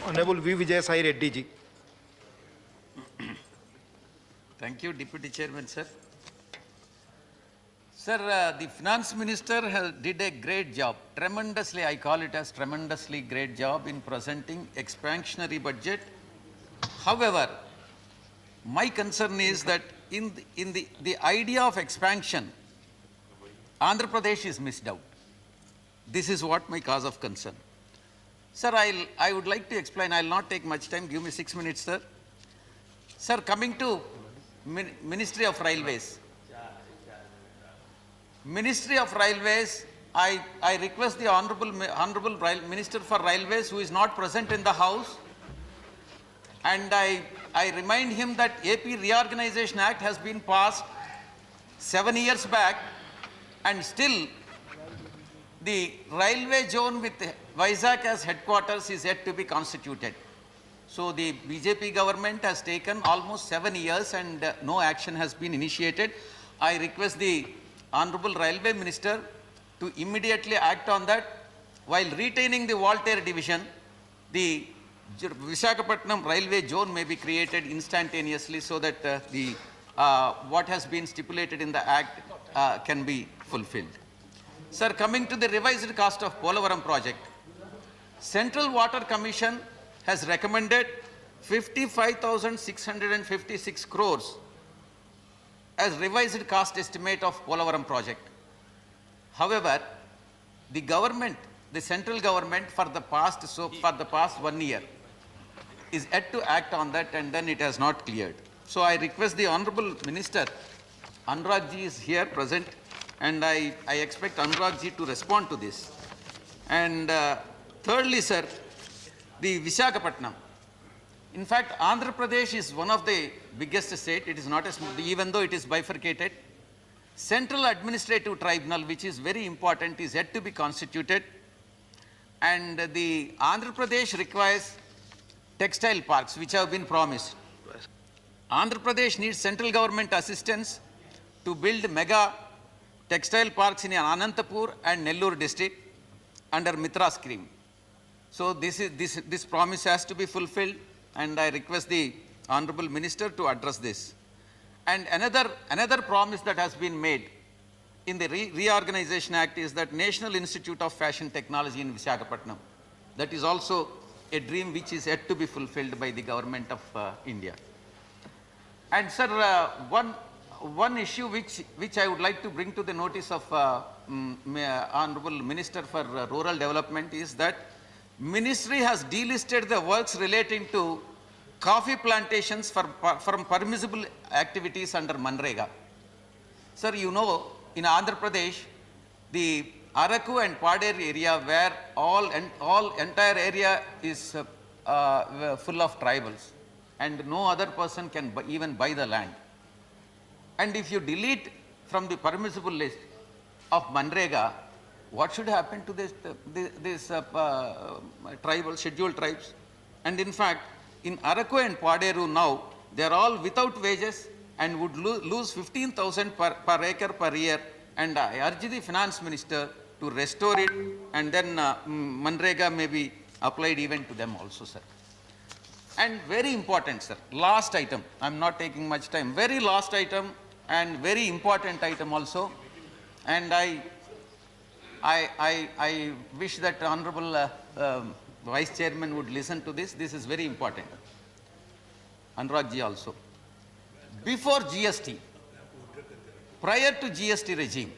Honorable V. Vijay Sai Reddy ji. Thank you, Deputy Chairman, sir. Sir, the Finance Minister did a great job, tremendously, I call it as tremendously great job in presenting expansionary budget. However, my concern is that in the idea of expansion, Andhra Pradesh is missed out. This is what my cause of concern. Sir, I would like to explain. I will not take much time. Give me 6 minutes, sir. Sir, coming to Ministry of Railways. Ministry of Railways, I request the Honorable Minister for Railways, who is not present in the House, and I remind him that AP Reorganization Act has been passed 7 years back, and still the railway zone with Vizag as headquarters is yet to be constituted. So the BJP government has taken almost 7 years and no action has been initiated. I request the Honorable Railway Minister to immediately act on that while retaining the Voltaire division. The Visakhapatnam railway zone may be created instantaneously so that what has been stipulated in the act can be fulfilled. Sir, coming to the revised cost of Polavaram project, Central Water Commission has recommended 55,656 crores as revised cost estimate of Polavaram project. However, the government, the central government for the past 1 year is yet to act on that, and then it has not cleared. So I request the Honorable Minister, Anurag ji is here present, and I expect Anurag ji to respond to this. And thirdly, sir, the Visakhapatnam. In fact, Andhra Pradesh is one of the biggest state. It is not a small, even though it is bifurcated. Central Administrative Tribunal, which is very important, is yet to be constituted. And the Andhra Pradesh requires textile parks, which have been promised. Andhra Pradesh needs central government assistance to build mega textile parks in Anantapur and Nellore district under Mitra scheme. So this promise has to be fulfilled, and I request the Honorable Minister to address this. And another promise that has been made in the Reorganization Act is that National Institute of Fashion Technology in Visakhapatnam. That is also a dream which is yet to be fulfilled by the government of India. And sir, one issue which I would like to bring to the notice of Honorable Minister for Rural Development is that Ministry has delisted the works relating to coffee plantations from permissible activities under Manrega. Sir, you know, in Andhra Pradesh, the Araku and Pader area, where entire area is full of tribals, and no other person can even buy the land. And if you delete from the permissible list of Manrega, what should happen to this scheduled tribes? And in fact, in Araku and Paderu now, they are all without wages and would lose 15,000 per acre per year. And I urge the Finance Minister to restore it, and then Manrega may be applied even to them also, sir. And very important, sir, last item, I am not taking much time, very last item and very important item also. And I wish that Honorable Vice Chairman would listen to this. This is very important. Anurag ji also. Before GST, prior to GST regime,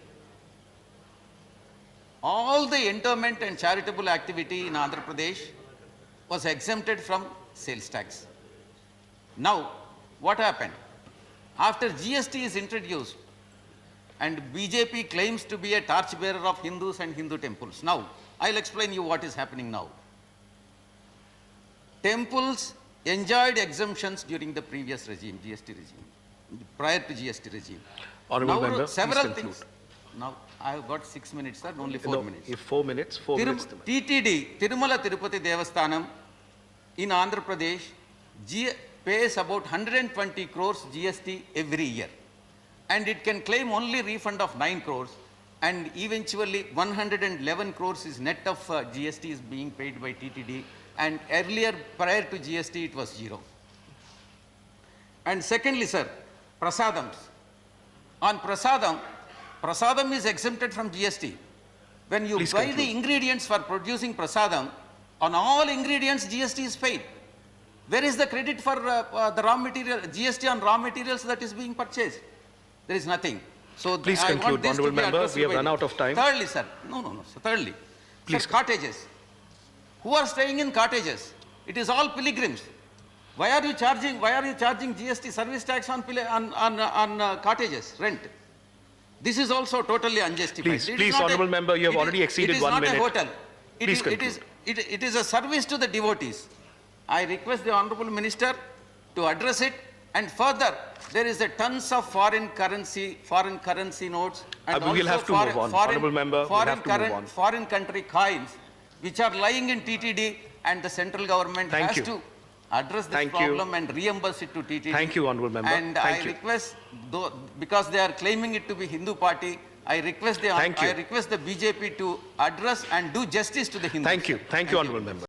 all the endowment and charitable activity in Andhra Pradesh was exempted from sales tax. Now, what happened? After GST is introduced, and BJP claims to be a torchbearer of Hindus and Hindu temples. Now, I'll explain you what is happening now. Temples enjoyed exemptions during the previous regime, GST regime, prior to GST regime. Honorable now, Member, several things. Now, I have got 6 minutes, sir, only 4 minutes. If 4 minutes, 4 minutes. TTD, Tirumala Tirupati Devasthanam, in Andhra Pradesh, pays about 120 crores GST every year. And it can claim only refund of 9 crores, and eventually 111 crores is net of GST is being paid by TTD and earlier prior to GST it was 0. And secondly, sir, prasadams. On prasadam is exempted from GST. When you Please buy conclude. the ingredients for producing prasadam, on all ingredients GST is paid. Where is the credit for the raw material, GST on raw materials that is being purchased? There is nothing. So Please I conclude, want this to honourable be member. addressed We have by run the- out of time. Thirdly, sir, no. So thirdly, Please sir, cottages. Who are staying in cottages? It is all pilgrims. Why are you charging GST service tax on cottages, rent? This is also totally unjustified. Please, It is please, not a- honourable member, you have it is- already exceeded 1 It is minute. not a hotel. Please It is a service to the devotees. I request the honourable minister to address it, and further, there is a tons of foreign currency notes and We will also have to move on. Honourable member, we'll have to move on. foreign country coins which are lying in TTD, and the central government Thank has you. to address this Thank you. problem and reimburse it to TTD. Thank you, honourable member. And Thank I you. request, though, because they are claiming it to be Hindu party, I request Thank you. the BJP to address and do justice to the Hindus. Thank you, honourable member.